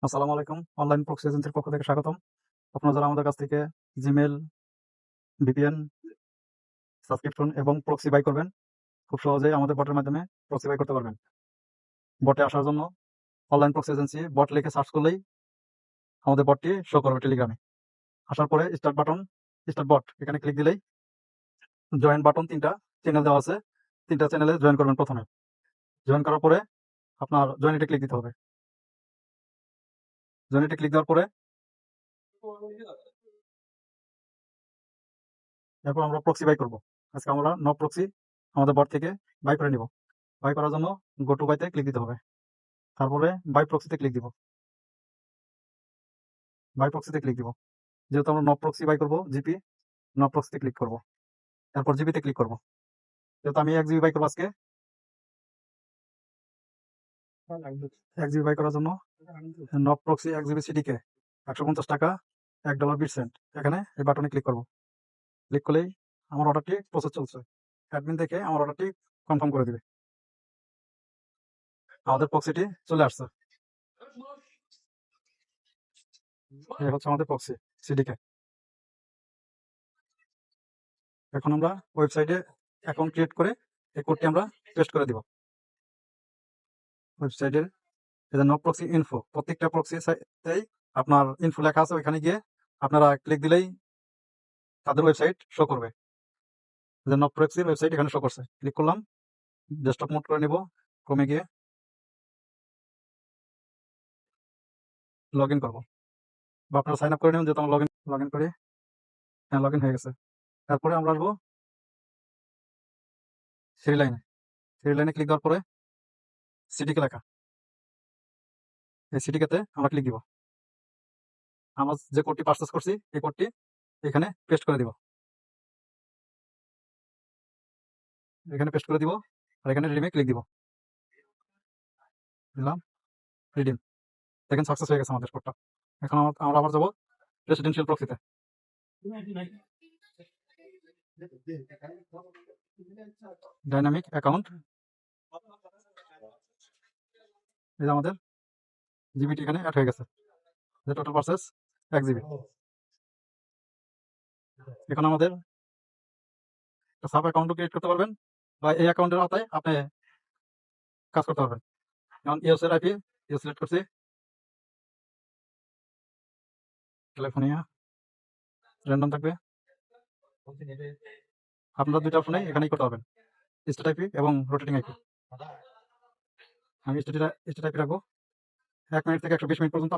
আসসালামু আলাইকুম। Online proxy এজেন্সির পক্ষ থেকে স্বাগতম। আপনারা যারা আমাদের কাছ থেকে জিমেইল, ভিপিএন, সাবস্ক্রিপশন এবং প্রক্সি বাই করবেন, খুব সহজেই আমাদের বটের মাধ্যমে প্রক্সি বাই করতে পারবেন। বটে আসার জন্য অনলাইন প্রক্সি এজেন্সি বট লিখে সার্চ করলেই আমাদের বটটি শো করবে টেলিগ্রামে। আসার পরে স্টার্ট বট এখানে ক্লিক দিলেই জয়েন বাটন ৩টা চ্যানেল দেওয়া আছে। ৩টা চ্যানেলে জয়েন করবেন প্রথমে। জয়েন করার পরে আপনার জয়েন ক্লিক দিতে হবে। জয়েন ক্লিক দেওয়ার পরে এরপর আমরা প্রক্সি বাই করব। আজকে আমরা নো প্রক্সি আমাদের বট থেকে বাই করে নিব। বাই করার জন্য গো টু বাইতে ক্লিক দিতে হবে। তারপরে বাই প্রক্সিতে ক্লিক দিব। বাই প্রক্সিতে ক্লিক দিব। যেহেতু আমরা নব প্রক্সি বাই করব জিপি, নব প্রক্সিতে ক্লিক করব। তারপর জিপিতে ক্লিক করব। যেহেতু আমি 1 জিবি বাই করবো আজকে, 1 জিবি বাই করার জন্য নব প্রক্সি 1 জিবি সিডিকে 150 টাকা $1.20 এখানে এই বাটনে ক্লিক করব। ক্লিক করলেই আমার অর্ডারটি প্রসেস চলছে। অ্যাডমিন দেখে আমার অর্ডারটি কনফার্ম করে দিবে। আমাদের প্রক্সিটি চলে আসছে। এই হচ্ছে আমাদের প্রক্সি সিডিকে। এখন আমরা ওয়েবসাইটে অ্যাকাউন্ট ক্রিয়েট করে এই কোডটি আমরা পেস্ট করে দিব। ওয়েবসাইটের নব প্রক্সি ইনফো, প্রত্যেকটা প্রক্সিতেই আপনার ইনফো লেখা আছে। ওইখানে গিয়ে আপনারা ক্লিক দিলেই তাদের ওয়েবসাইট শো করবে। নব প্রক্সির ওয়েবসাইট এখানে শো করছে। ক্লিক করলাম, ডেস্কটপ মোড করে নেব। ক্রমে গিয়ে লগ ইন করবো, বা আপনারা সাইন আপ করে নেবেন। যেহেতু আমার লগ ইন করি, হ্যাঁ লগ ইন হয়ে গেছে। তারপরে আমরা আসবো থ্রি লাইনে ক্লিক দেওয়ার পরে সিটিকে লেখা, এই সিটিকেতে আমরা ক্লিক দিব। আমরা যে কোডটি পারচেস করছি এই কোডটি এখানে পেস্ট করে দিব। এখানে পেস্ট করে দিব আর এখানে রিডিমে ক্লিক দিব। দিলাম রিডিম, দেখেন সাকসেস হয়ে গেছে আমাদের কোডটা। এখন আমরা আবার যাবো রেসিডেন্সিয়াল প্রক্সিতে। ডাইনামিক অ্যাকাউন্ট, এই যে আমাদের জিবিটি এখানে অ্যাড হয়ে গেছে। যে টোটাল পারচেস 1 জিবি। এখন আমাদের সাব অ্যাকাউন্টও ক্রিয়েট করতে পারবেন, বা এই অ্যাকাউন্টের আওতায় আপনি কাজ করতে পারবেন। যেমন ইউএস এর আইপি ইউএস সিলেক্ট করছি, ক্যালিফোর্নিয়া র্যান্ডম থাকবে। আপনারা দুইটা অপশনে এখানেই করতে পারবেন, স্টেট আইপি এবং রোটেটিং আইপি। আমি স্টেট আইপি রাখবো। 1 মিনিট থেকে 120 মিনিট পর্যন্ত